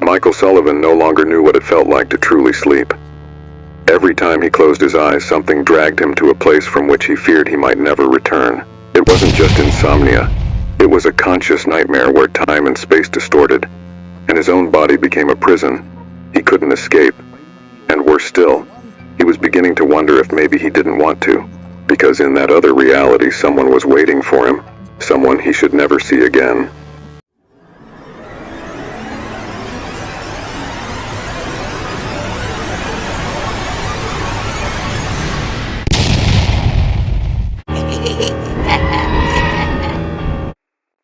Michael Sullivan no longer knew what it felt like to truly sleep. Every time he closed his eyes, something dragged him to a place from which he feared he might never return. It wasn't just insomnia. It was a conscious nightmare where time and space distorted, and his own body became a prison. He couldn't escape. And worse still, he was beginning to wonder if maybe he didn't want to, because in that other reality someone was waiting for him, someone he should never see again.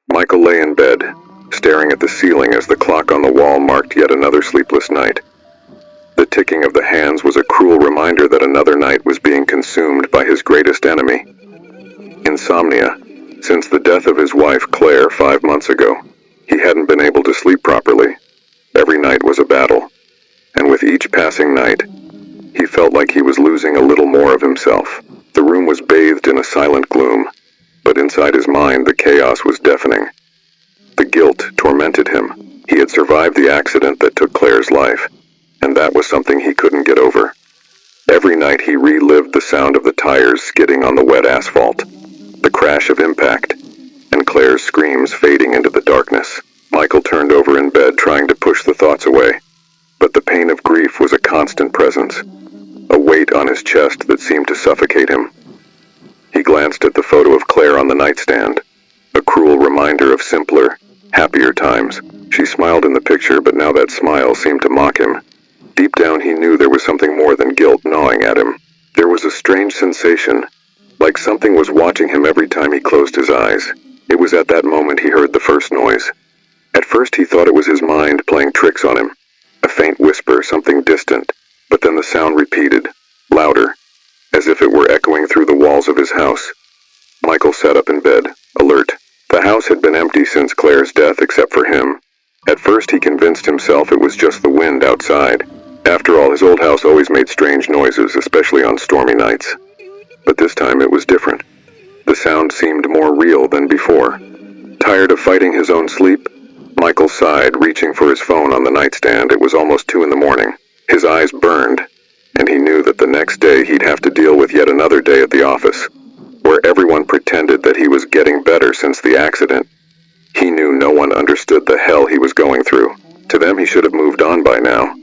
Michael lay in bed, staring at the ceiling as the clock on the wall marked yet another sleepless night. The ticking of the hands was a cruel reminder that another night was being consumed by his greatest enemy. Insomnia. Since the death of his wife, Claire, 5 months ago, he hadn't been able to sleep properly. Every night was a battle, and with each passing night, he felt like he was losing a little more of himself. The room was bathed in a silent gloom, but inside his mind the chaos was deafening. The guilt tormented him. He had survived the accident that took Claire's life, and that was something he couldn't get over. Every night he relived the sound of the tires skidding on the wet asphalt, the crash of impact, and Claire's screams fading into the darkness. Michael turned over in bed trying to push the thoughts away, but the pain of grief was a constant presence, a weight on his chest that seemed to suffocate him. He glanced at the photo of Claire on the nightstand, a cruel reminder of simpler, happier times. She smiled in the picture, but now that smile seemed to mock him. Deep down he knew there was something more than guilt gnawing at him. There was a strange sensation, like something was watching him every time he closed his eyes. It was at that moment he heard the first noise. At first he thought it was his mind playing tricks on him, a faint whisper, something distant, but then the sound repeated, louder, as if it were echoing through the walls of his house. Michael sat up in bed, alert. The house had been empty since Claire's death except for him. At first he convinced himself it was just the wind outside. After all, his old house always made strange noises, especially on stormy nights. But this time it was different. The sound seemed more real than before. Tired of fighting his own sleep, Michael sighed, reaching for his phone on the nightstand. It was almost 2 a.m. His eyes burned, and he knew that the next day he'd have to deal with yet another day at the office, where everyone pretended that he was getting better since the accident. He knew no one understood the hell he was going through. To them he should have moved on by now.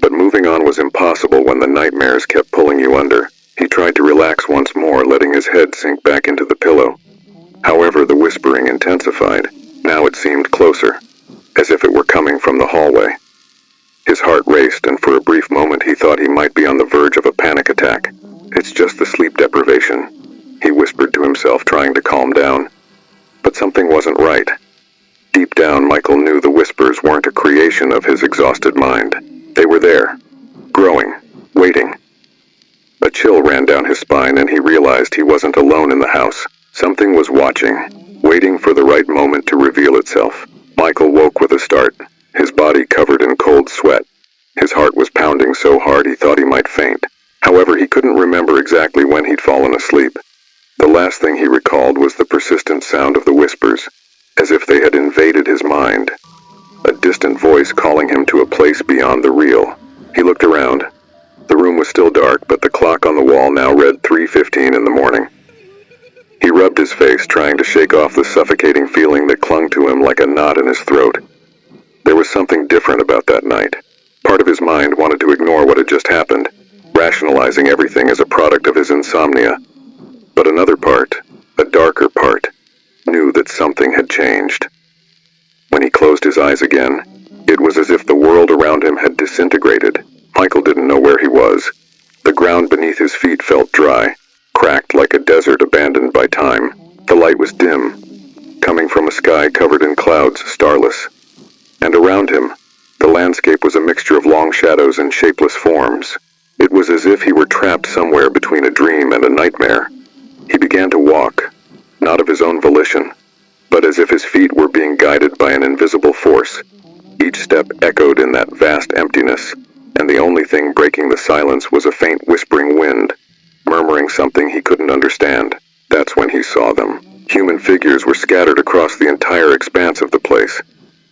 But moving on was impossible when the nightmares kept pulling you under. He tried to relax once more, letting his head sink back into the pillow. However, the whispering intensified. Now it seemed closer, as if it were coming from the hallway. His heart raced, and for a brief moment he thought he might be on the verge of a panic attack. It's just the sleep deprivation, he whispered to himself, trying to calm down. But something wasn't right. Deep down, Michael knew the whispers weren't a creation of his exhausted mind. They were there, growing, waiting. A chill ran down his spine, and he realized he wasn't alone in the house. Something was watching, waiting for the right moment to reveal itself. Michael woke with a start, his body covered in cold sweat. His heart was pounding so hard he thought he might faint. However, he couldn't remember exactly when he'd fallen asleep. The last thing he recalled was the persistent sound of the whispers, as if they had invaded his mind. A distant voice calling him to a place beyond the real. He looked around. The room was still dark, but the clock on the wall now read 3:15 in the morning. He rubbed his face, trying to shake off the suffocating feeling that clung to him like a knot in his throat. There was something different about that night. Part of his mind wanted to ignore what had just happened, rationalizing everything as a product of his insomnia. But another part, a darker part, knew that something had changed. When he closed his eyes again, it was as if the world around him had disintegrated. Michael didn't know where he was. The ground beneath his feet felt dry, cracked like a desert abandoned by time. The light was dim, coming from a sky covered in clouds, starless. And around him, the landscape was a mixture of long shadows and shapeless forms. It was as if he were trapped somewhere between a dream and a nightmare. He began to walk, not of his own volition, but as if his feet were being guided by an invisible force. Each step echoed in that vast emptiness, and the only thing breaking the silence was a faint whispering wind, murmuring something he couldn't understand. That's when he saw them. Human figures were scattered across the entire expanse of the place.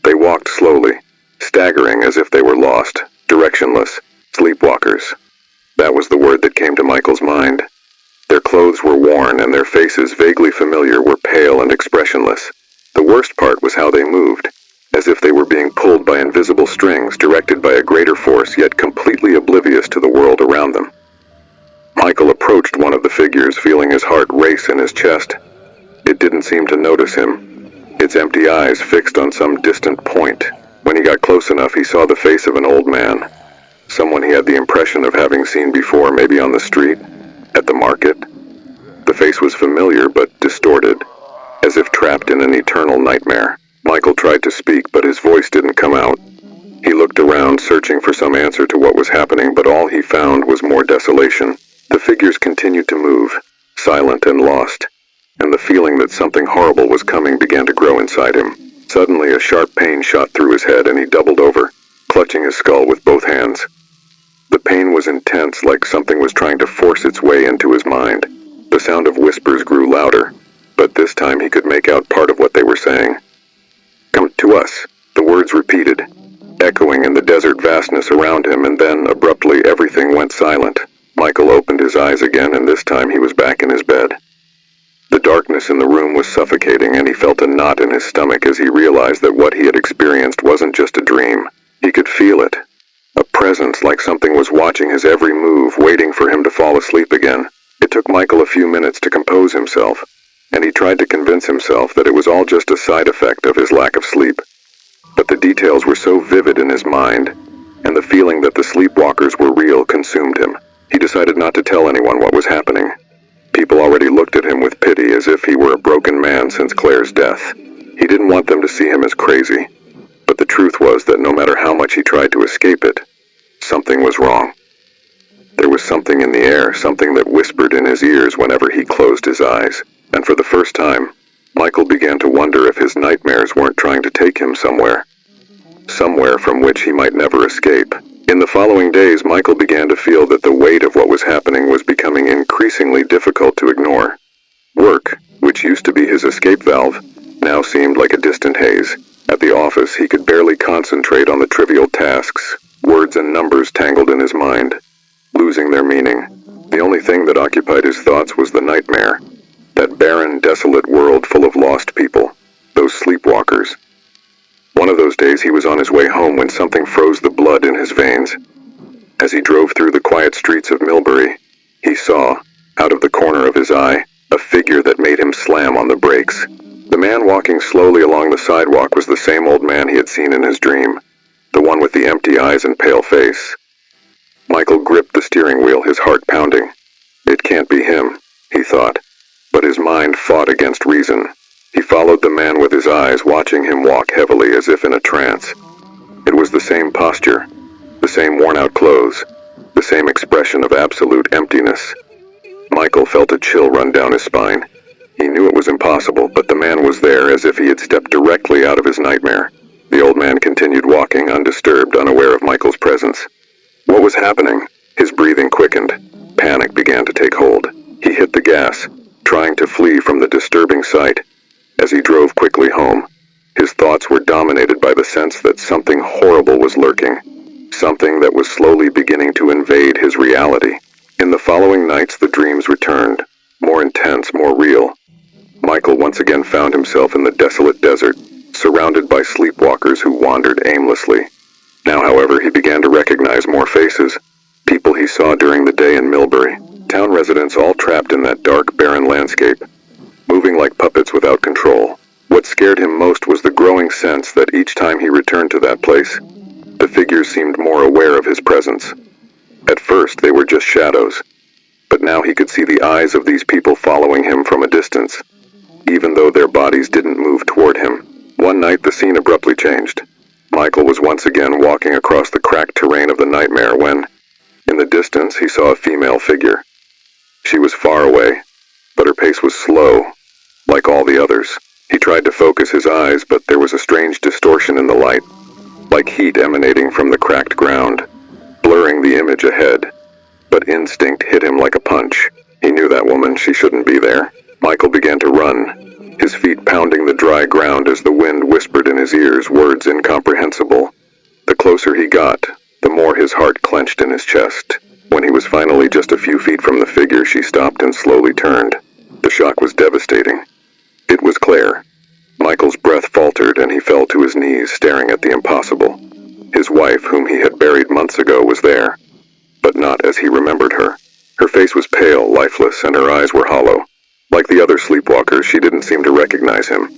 They walked slowly, staggering as if they were lost, directionless, sleepwalkers. That was the word that came to Michael's mind. Their clothes were worn and their faces, vaguely familiar, were pale and expressionless. The worst part was how they moved, as if they were being pulled by invisible strings, directed by a greater force, yet completely oblivious to the world around them. Michael approached one of the figures, feeling his heart race in his chest. It didn't seem to notice him, its empty eyes fixed on some distant point. When he got close enough, he saw the face of an old man, someone he had the impression of having seen before, maybe on the street, at the market. The face was familiar but distorted, as if trapped in an eternal nightmare. Michael tried to speak, but his voice didn't come out. He looked around, searching for some answer to what was happening, but all he found was more desolation. The figures continued to move, silent and lost, and the feeling that something horrible was coming began to grow inside him. Suddenly, a sharp pain shot through his head, and he doubled over, clutching his skull with both hands. The pain was intense, like something was trying to force its way into his mind. The sound of whispers grew louder, but this time he could make out part of what they were saying. "Come to us," the words repeated, echoing in the desert vastness around him, and then, abruptly, everything went silent. Michael opened his eyes again, and this time he was back in his bed. The darkness in the room was suffocating, and he felt a knot in his stomach as he realized that what he had experienced wasn't just a dream. He could feel it. A presence, like something was watching his every move, waiting for him to fall asleep again. It took Michael a few minutes to compose himself, and he tried to convince himself that it was all just a side effect of his lack of sleep. But the details were so vivid in his mind, and the feeling that the sleepwalkers were real consumed him. He decided not to tell anyone what was happening. People already looked at him with pity, as if he were a broken man since Claire's death. He didn't want them to see him as crazy, but the truth was that no matter how much he tried to escape it, something was wrong. There was something in the air, something that whispered in his ears whenever he closed his eyes, and for the first time, Michael began to wonder if his nightmares weren't trying to take him somewhere from which he might never escape. In the following days, Michael began to feel that the weight of what was happening was becoming increasingly difficult to ignore. Work, which used to be his escape valve, now seemed like a distant haze. At the office, he could barely concentrate on the trivial tasks. Words and numbers tangled in his mind, losing their meaning. The only thing that occupied his thoughts was the nightmare, that barren, desolate world full of lost people, those sleepwalkers. One of those days he was on his way home when something froze the blood in his veins. As he drove through the quiet streets of Millbury, he saw, out of the corner of his eye, a figure that made him slam on the brakes. The man walking slowly along the sidewalk was the same old man he had seen in his dream, the one with the empty eyes and pale face. Michael gripped the steering wheel, his heart pounding. It can't be him, he thought, but his mind fought against reason. He followed the man with his eyes, watching him walk heavily as if in a trance. It was the same posture, the same worn-out clothes, the same expression of absolute emptiness. Michael felt a chill run down his spine. He knew it was impossible, but the man was there as if he had stepped directly out of his nightmare. The old man continued walking, undisturbed, unaware of Michael's presence. What was happening? His breathing quickened. Panic began to take hold. He hit the gas, trying to flee from the disturbing sight. As he drove quickly home, his thoughts were dominated by the sense that something horrible was lurking, something that was slowly beginning to invade his reality. In the following nights, the dreams returned, more intense, more real. Michael once again found himself in the desolate desert, surrounded by sleepwalkers who wandered aimlessly. Now, however, he began to recognize more faces, people he saw during the day in Millbury, town residents all trapped in that dark, barren landscape, moving like puppets without control. What scared him most was the growing sense that each time he returned to that place, the figures seemed more aware of his presence. At first, they were just shadows, but now he could see the eyes of these people following him from a distance, even though their bodies didn't move toward him. One night, the scene abruptly changed. Michael was once again walking across the cracked terrain of the nightmare when, in the distance, he saw a female figure. She was far away, but her pace was slow, like all the others. He tried to focus his eyes, but there was a strange distortion in the light, like heat emanating from the cracked ground, blurring the image ahead. But instinct hit him like a punch. He knew that woman, she shouldn't be there. Michael began to run, his feet pounding the dry ground as the wind whispered in his ears words incomprehensible. The closer he got, the more his heart clenched in his chest. When he was finally just a few feet from the figure, she stopped and slowly turned. The shock was devastating. It was Claire. Michael's breath faltered and he fell to his knees, staring at the impossible. His wife, whom he had buried months ago, was there, but not as he remembered her. Her face was pale, lifeless, and her eyes were hollow. Like the other sleepwalkers, she didn't seem to recognize him,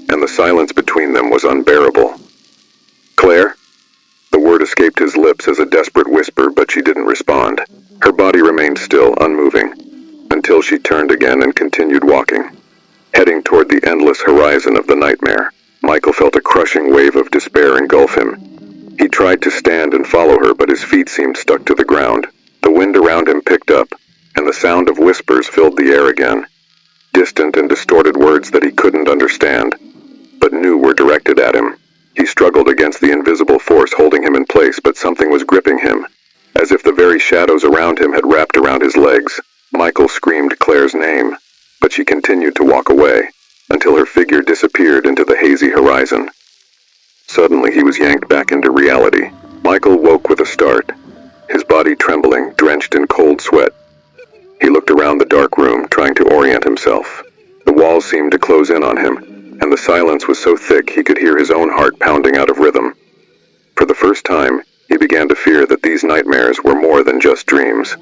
and the silence between them was unbearable. "Claire?" The word escaped his lips as a desperate whisper, but she didn't respond. Her body remained still, unmoving, until she turned again and continued walking. Heading toward the endless horizon of the nightmare, Michael felt a crushing wave of despair engulf him. He tried to stand and follow her, but his feet seemed stuck to the ground. The wind around him picked up, and the sound of whispers filled the air again. Distant and distorted words that he couldn't understand, but knew were directed at him. He struggled against the invisible force holding him in place, but something was gripping him, as if the very shadows around him had wrapped around his legs. Michael screamed Claire's name, but she continued to walk away, until her figure disappeared into the hazy horizon. Suddenly he was yanked back into reality. Michael woke with a start, his body trembling, drenched in cold sweat. He looked around the dark room, trying to orient himself. The walls seemed to close in on him, and the silence was so thick he could hear his own heart pounding out of rhythm. For the first time, he began to fear that these nightmares were more than just dreams.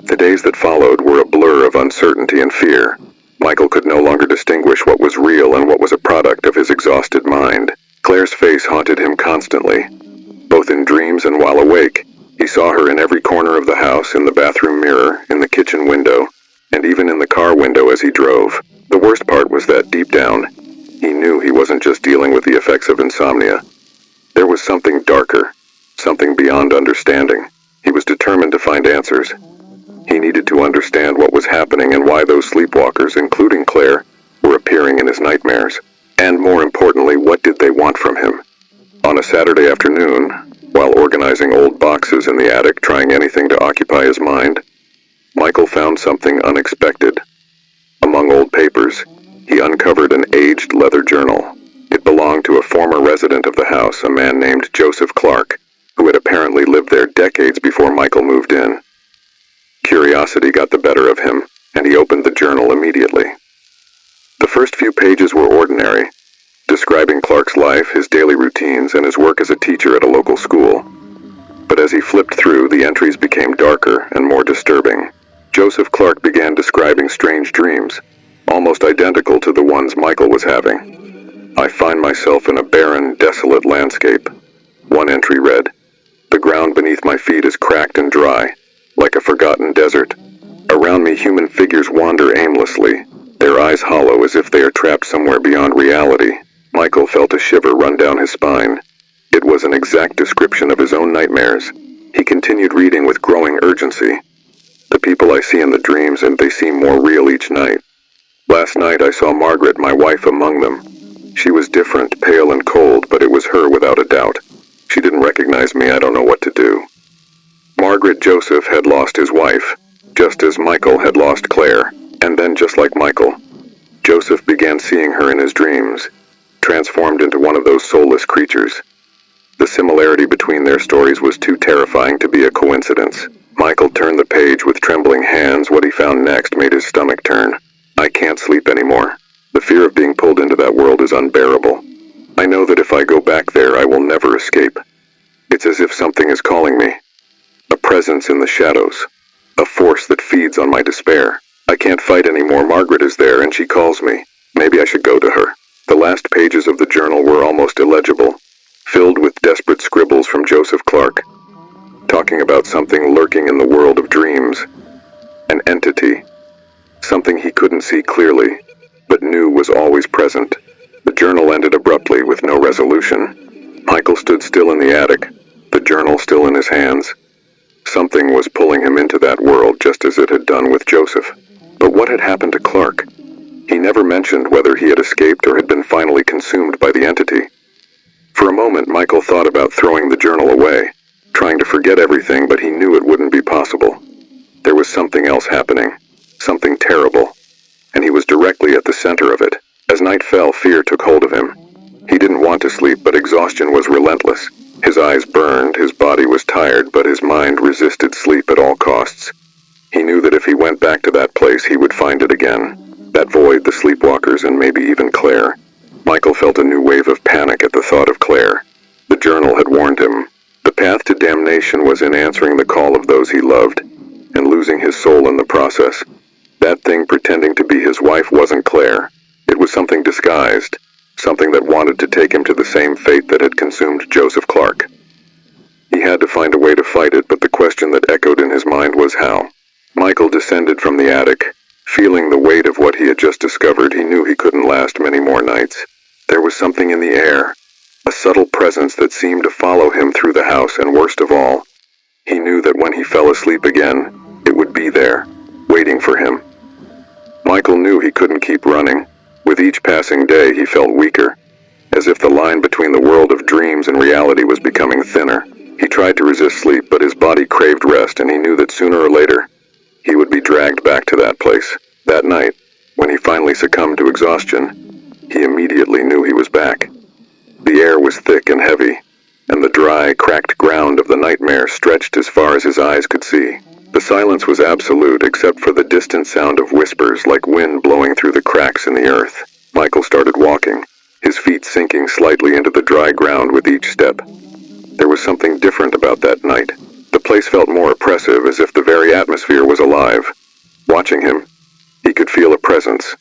The days that followed were a blur of uncertainty and fear. Michael could no longer distinguish what was real and what was a product of his exhausted mind. Claire's face haunted him constantly, both in dreams and while awake. He saw her in every corner of the house, in the bathroom mirror, in the kitchen window, and even in the car window as he drove. The worst part was that deep down, he knew he wasn't just dealing with the effects of insomnia. There was something darker, something beyond understanding. He was determined to find answers. He needed to understand what was happening and why those sleepwalkers, including Claire, were appearing in his nightmares. And more importantly, what did they want from him? On a Saturday afternoon, while organizing old boxes in the attic, trying anything to occupy his mind, Michael found something unexpected. Among old papers, he uncovered an aged leather journal. It belonged to a former resident of the house, a man named Joseph Clark, who had apparently lived there decades before Michael moved in. Curiosity got the better of him, and he opened the journal immediately. The first few pages were ordinary, describing Clark's life, his daily routines, and his work as a teacher at a local school. But as he flipped through, the entries became darker and more disturbing. Joseph Clark began describing strange dreams, almost identical to the ones Michael was having. "I find myself in a barren, desolate landscape." One entry read, "The ground beneath my feet is cracked and dry, like a forgotten desert. Around me human figures wander aimlessly, their eyes hollow as if they are trapped somewhere beyond reality." Michael felt a shiver run down his spine. It was an exact description of his own nightmares. He continued reading with growing urgency. "The people I see in the dreams, and they seem more real each night. Last night I saw Margaret, my wife, among them. She was different, pale and cold, but it was her without a doubt. She didn't recognize me. I don't know what to do." Margaret Joseph had lost his wife, just as Michael had lost Claire, and then just like Michael, Joseph began seeing her in his dreams, transformed into one of those soulless creatures. The similarity between their stories was too terrifying to be a coincidence. Michael turned the page with trembling hands. What he found next made his stomach turn. "I can't sleep anymore. The fear of being pulled into that world is unbearable. I know that if I go back there, I will never escape. It's as if something is calling me. A presence in the shadows. A force that feeds on my despair. I can't fight anymore. Margaret is there and she calls me. Maybe I should go to her." The last pages of the journal were almost illegible, filled with desperate scribbles from Joseph Clark, talking about something lurking in the world of dreams. An entity. Something he couldn't see clearly, but knew was always present. The journal ended abruptly with no resolution. Michael stood still in the attic, the journal still in his hands. Something was pulling him into that world just as it had done with Joseph. But what had happened to Clark? He never mentioned whether he had escaped or had been finally consumed by the entity. For a moment, Michael thought about throwing the journal away, trying to forget everything, but he knew it wouldn't be possible. There was something else happening, something terrible, and he was directly at the center of it. As night fell, fear took hold of him. He didn't want to sleep, but exhaustion was relentless. His eyes burned, his body was tired, but his mind resisted sleep at all costs. He knew that if he went back to that place, he would find it again. That void, the sleepwalkers, and maybe even Claire. Michael felt a new wave of panic at the thought of Claire. The journal had warned him. The path to damnation was in answering the call of those he loved, and losing his soul in the process. That thing pretending to be his wife wasn't Claire. It was something disguised, something that wanted to take him to the same fate that had consumed Joseph Clark. He had to find a way to fight it, but the question that echoed in his mind was how. Michael descended from the attic. Feeling the weight of what he had just discovered, he knew he couldn't last many more nights. There was something in the air, a subtle presence that seemed to follow him through the house, and worst of all, he knew that when he fell asleep again, it would be there, waiting for him. Michael knew he couldn't keep running. With each passing day, he felt weaker, as if the line between the world of dreams and reality was becoming thinner. He tried to resist sleep, but his body craved rest, and he knew that sooner or later, he would be dragged back to that place. That night, when he finally succumbed to exhaustion, he immediately knew he was back. The air was thick and heavy, and the dry, cracked ground of the nightmare stretched as far as his eyes could see. The silence was absolute, except for the distant sound of whispers like wind blowing through the cracks in the earth. Michael started walking, his feet sinking slightly into the dry ground with each step. There was something different about that night. The place felt more oppressive, as if the very atmosphere was alive. Watching him, he could feel a presence,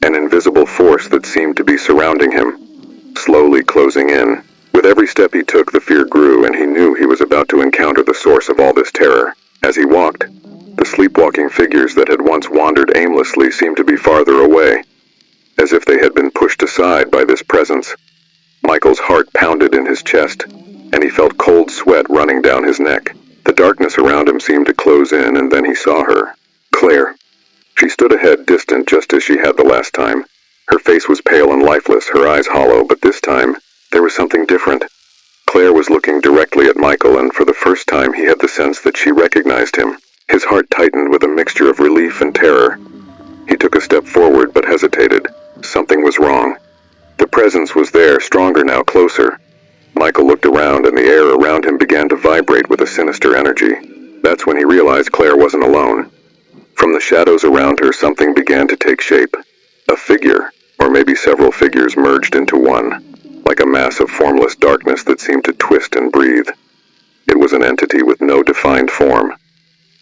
an invisible force that seemed to be surrounding him, slowly closing in. With every step he took, the fear grew, and he knew he was about to encounter the source of all this terror. As he walked, the sleepwalking figures that had once wandered aimlessly seemed to be farther away, as if they had been pushed aside by this presence. Michael's heart pounded in his chest, and he felt cold sweat running down his neck. The darkness around him seemed to close in, and then he saw her. Claire. She stood a head distant, just as she had the last time. Her face was pale and lifeless, her eyes hollow, but this time, there was something different. Claire was looking directly at Michael, and for the first time he had the sense that she recognized him. His heart tightened with a mixture of relief and terror. He took a step forward, but hesitated. Something was wrong. The presence was there, stronger now, closer. Michael looked around, and the air around him began to vibrate with a sinister energy. That's when he realized Claire wasn't alone. From the shadows around her, something began to take shape. A figure, or maybe several figures, merged into one, like a mass of formless darkness that seemed to twist and breathe. It was an entity with no defined form,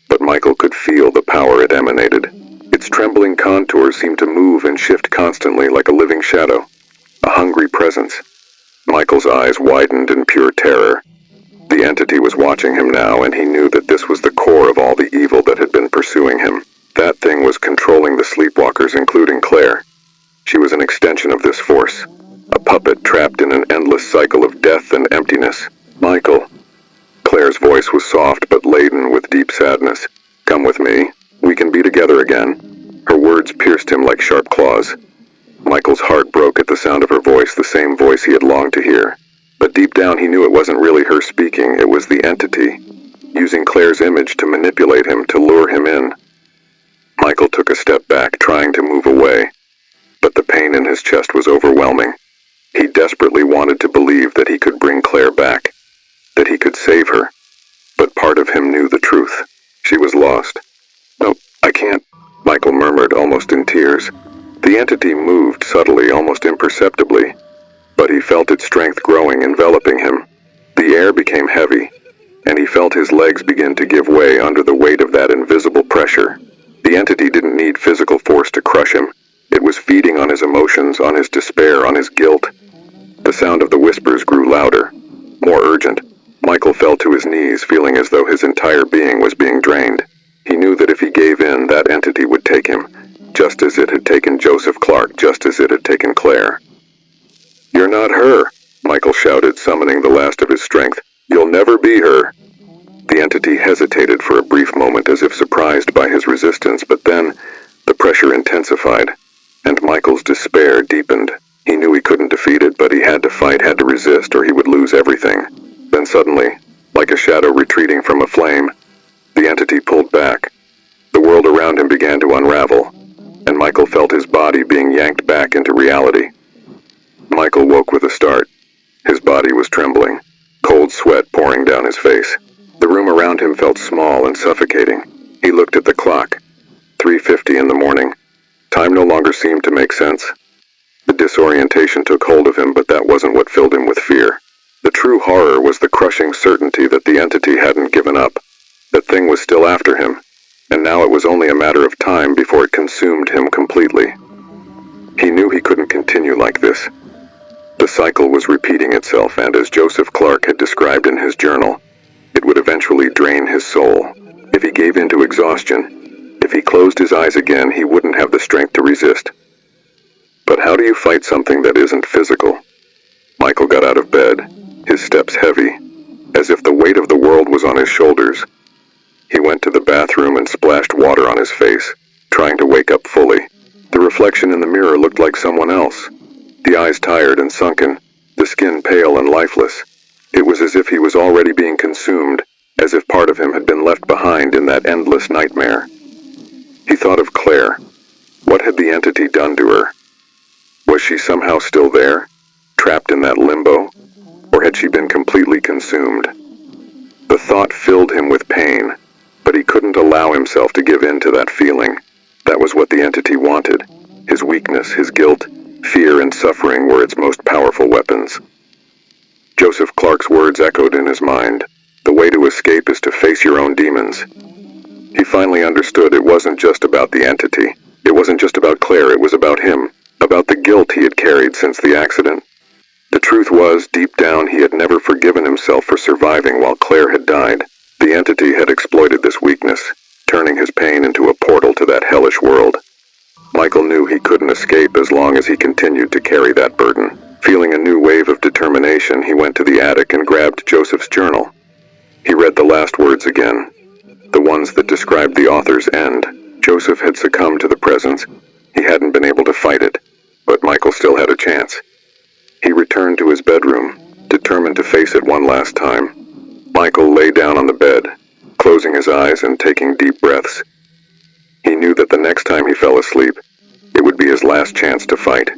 but Michael could feel the power it emanated. Its trembling contours seemed to move and shift constantly like a living shadow, a hungry presence. Michael's eyes widened in pure terror. The entity was watching him now, and he knew that this was the core of all the evil that had been pursuing him. That thing was controlling the sleepwalkers, including Claire. She was an extension of this force, a puppet trapped in an endless cycle of death and emptiness. Michael. Claire's voice was soft but laden with deep sadness. Come with me. We can be together again. Her words pierced him like sharp claws. Michael's heart broke at the sound of her voice, the same voice he had longed to hear. But deep down he knew it wasn't really her speaking, it was the entity, using Claire's image to manipulate him, to lure him in. Michael took a step back, trying to move away, but the pain in his chest was overwhelming. He desperately wanted to believe that he could bring Claire back, that he could save her, but part of him knew the truth. She was lost. No, I can't, Michael murmured, almost in tears. The entity moved subtly, almost imperceptibly, but he felt its strength growing, enveloping him. The air became heavy, and he felt his legs begin to give way under the weight of that invisible pressure. The entity didn't need physical force to crush him. It was feeding on his emotions, on his despair, on his guilt. The sound of the whispers grew louder, more urgent. Michael fell to his knees, feeling as though his entire being was being drained. He knew that if he gave in, that entity would take him, just as it had taken Joseph Clark, just as it had taken Claire. You're not her, Michael shouted, summoning the last of his strength. You'll never be her. The entity hesitated for a brief moment, as if surprised by his resistance, but then the pressure intensified, and Michael's despair deepened. He knew he couldn't defeat it, but he had to fight, had to resist, or he would lose everything. Then suddenly, like a shadow retreating from a flame, the entity pulled back. The world around him began to unravel, and Michael felt his body being yanked back into reality. Michael woke with a start. His body was trembling. cold sweat pouring down his face. The room around him felt small and suffocating. He looked at the clock. 3:50 in the morning. Time no longer seemed to make sense. The disorientation took hold of him, but that wasn't what filled him with fear. The true horror was the crushing certainty that the entity hadn't given up. That thing was still after him, and now it was only a matter of time before it consumed him completely. He knew he couldn't continue like this. The cycle was repeating itself, and as Joseph Clark had described in his journal, it would eventually drain his soul. If he gave in to exhaustion, if he closed his eyes again, he wouldn't have the strength to resist. But how do you fight something that isn't physical? Michael got out of bed, his steps heavy, as if the weight of the world was on his shoulders. He went to the bathroom and splashed water on his face, trying to wake up fully. The reflection in the mirror looked like someone else. The eyes tired and sunken, the skin pale and lifeless. It was as if he was already being consumed, as if part of him had been left behind in that endless nightmare. He thought of Claire. What had the entity done to her? Was she somehow still there, trapped in that limbo, or had she been completely consumed? The thought filled him with pain, but he couldn't allow himself to give in to that feeling. That was what the entity wanted. His weakness, his guilt, fear, and suffering were its most powerful weapons. Joseph Clark's words echoed in his mind. The way to escape is to face your own demons. He finally understood it wasn't just about the entity. It wasn't just about Claire, it was about him, about the guilt he had carried since the accident. The truth was, deep down, he had never forgiven himself for surviving while Claire had died. The entity had exploited this weakness, turning his pain into a portal to that hellish world. Michael knew he couldn't escape as long as he continued to carry that burden. Feeling a new wave of determination, he went to the attic and grabbed Joseph's journal. He read the last words again, the ones that described the author's end. Joseph had succumbed to the presence. He hadn't been able to fight it, but Michael still had a chance. He returned to his bedroom, determined to face it one last time. Michael lay down on the bed, closing his eyes and taking deep breaths. He knew that the next time he fell asleep, it would be his last chance to fight.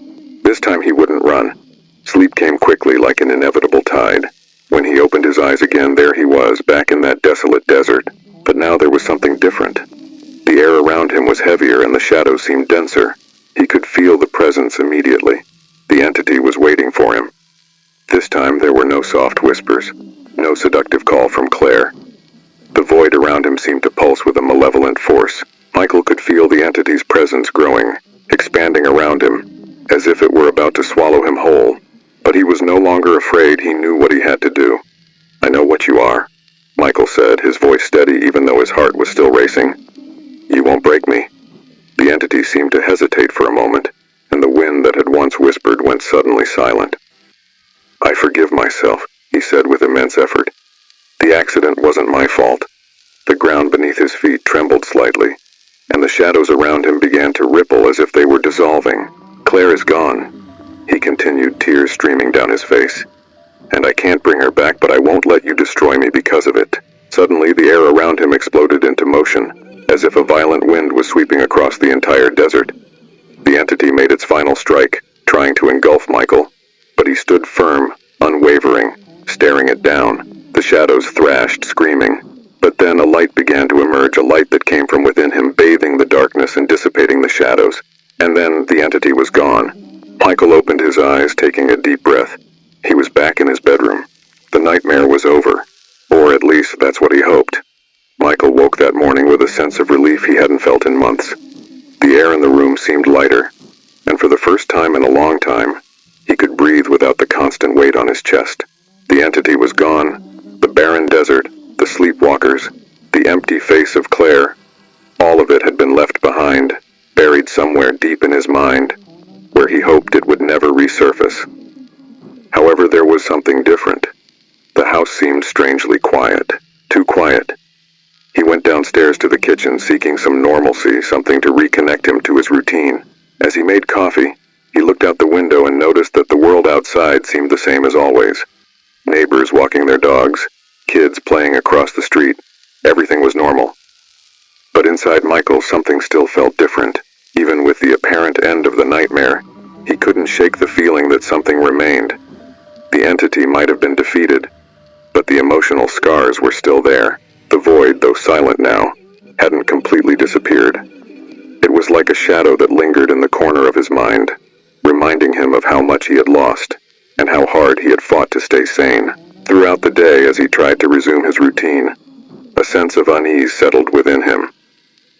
This time he wouldn't run. Sleep came quickly like an inevitable tide. When he opened his eyes again, there he was, back in that desolate desert. But now there was something different. The air around him was heavier and the shadows seemed denser. He could feel the presence immediately. The entity was waiting for him. This time there were no soft whispers, no seductive call from Claire. The void around him seemed to pulse with a malevolent force. Michael could feel the entity's presence growing, expanding around him, as if it were about to swallow him whole. But he was no longer afraid. He knew what he had to do. "I know what you are," Michael said, his voice steady even though his heart was still racing. "You won't break me." The entity seemed to hesitate for a moment, and the wind that had once whispered went suddenly silent. "I forgive myself," he said with immense effort. "The accident wasn't my fault." The ground beneath his feet trembled slightly, and the shadows around him began to ripple as if they were dissolving. "Claire is gone," he continued, tears streaming down his face. "And I can't bring her back, but I won't let you destroy me because of it." Suddenly, the air around him exploded into motion, as if a violent wind was sweeping across the entire desert. The entity made its final strike, trying to engulf Michael, but he stood firm, unwavering, staring it down. The shadows thrashed, screaming. But then a light began to emerge, a light that came from within him, bathing the darkness and dissipating the shadows. And then the entity was gone. Michael opened his eyes, taking a deep breath. He was back in his bedroom. The nightmare was over, or at least that's what he hoped. Michael woke that morning with a sense of relief he hadn't felt in months. The air in the room seemed lighter, and for the first time in a long time, he could breathe without the constant weight on his chest. The entity was gone. The barren desert, the sleepwalkers, the empty face of Claire, all of it had been left behind, buried somewhere deep in his mind, where he hoped it would never resurface. However, there was something different. The house seemed strangely quiet, too quiet. He went downstairs to the kitchen, seeking some normalcy, something to reconnect him to his routine. As he made coffee, he looked out the window and noticed that the world outside seemed the same as always. Neighbors walking their dogs, kids playing across the street. Everything was normal. But inside Michael, something still felt different. Even with the apparent end of the nightmare, he couldn't shake the feeling that something remained. The entity might have been defeated, but the emotional scars were still there. The void, though silent now, hadn't completely disappeared. It was like a shadow that lingered in the corner of his mind, reminding him of how much he had lost, and how hard he had fought to stay sane. Throughout the day, as he tried to resume his routine, a sense of unease settled within him.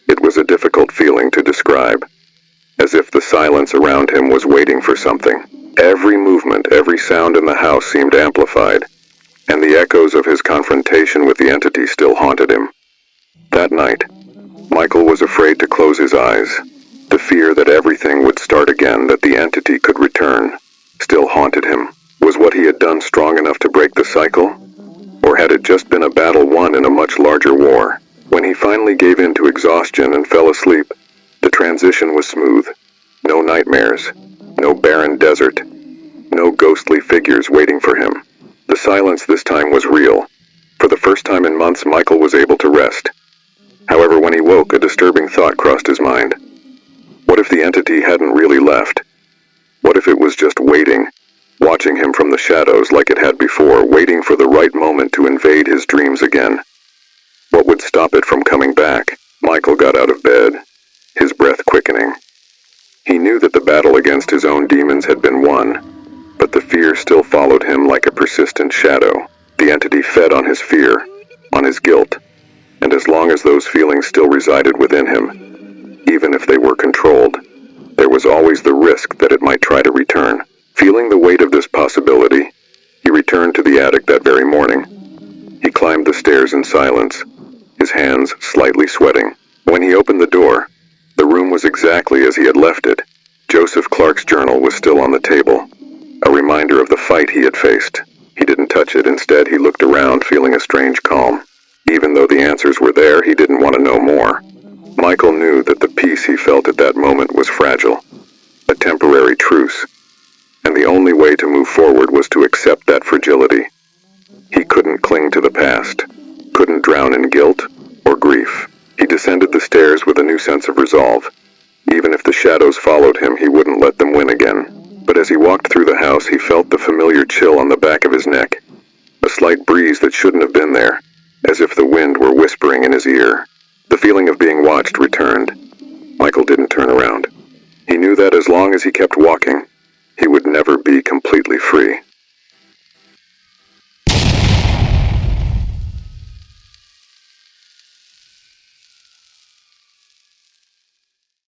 It was a difficult feeling to describe, as if the silence around him was waiting for something. Every movement, every sound in the house seemed amplified, and the echoes of his confrontation with the entity still haunted him. That night, Michael was afraid to close his eyes. The fear that everything would start again, that the entity could return, still haunted him. Was what he had done strong enough to break the cycle? Or had it just been a battle won in a much larger war? When he finally gave in to exhaustion and fell asleep, the transition was smooth. No nightmares, no barren desert, no ghostly figures waiting for him. The silence this time was real. For the first time in months, Michael was able to rest. However, when he woke, a disturbing thought crossed his mind. What if the entity hadn't really left? What if it was just waiting, watching him from the shadows like it had before, waiting for the right moment to invade his dreams again? What would stop it from coming back? Michael got out of bed, his breath quickening. He knew that the battle against his own demons had been won, but the fear still followed him like a persistent shadow. The entity fed on his fear, on his guilt, and as long as those feelings still resided within him, even if they were controlled, there was always the risk that it might try to return. Feeling the weight of this possibility, he returned to the attic that very morning. He climbed the stairs in silence, his hands slightly sweating. When he opened the door, the room was exactly as he had left it. Joseph Clark's journal was still on the table, a reminder of the fight he had faced. He didn't touch it. Instead, he looked around, feeling a strange calm. Even though the answers were there, he didn't want to know more. Michael knew that the peace he felt at that moment was fragile, a temporary truce, and the only way to move forward was to accept that fragility. He couldn't cling to the past, couldn't drown in guilt or grief. He descended the stairs with a new sense of resolve. Even if the shadows followed him, he wouldn't let them win again. But as he walked through the house, he felt the familiar chill on the back of his neck, a slight breeze that shouldn't have been there, as if the wind were whispering in his ear. The feeling of being watched returned. Michael didn't turn around. He knew that as long as he kept walking, he would never be completely free.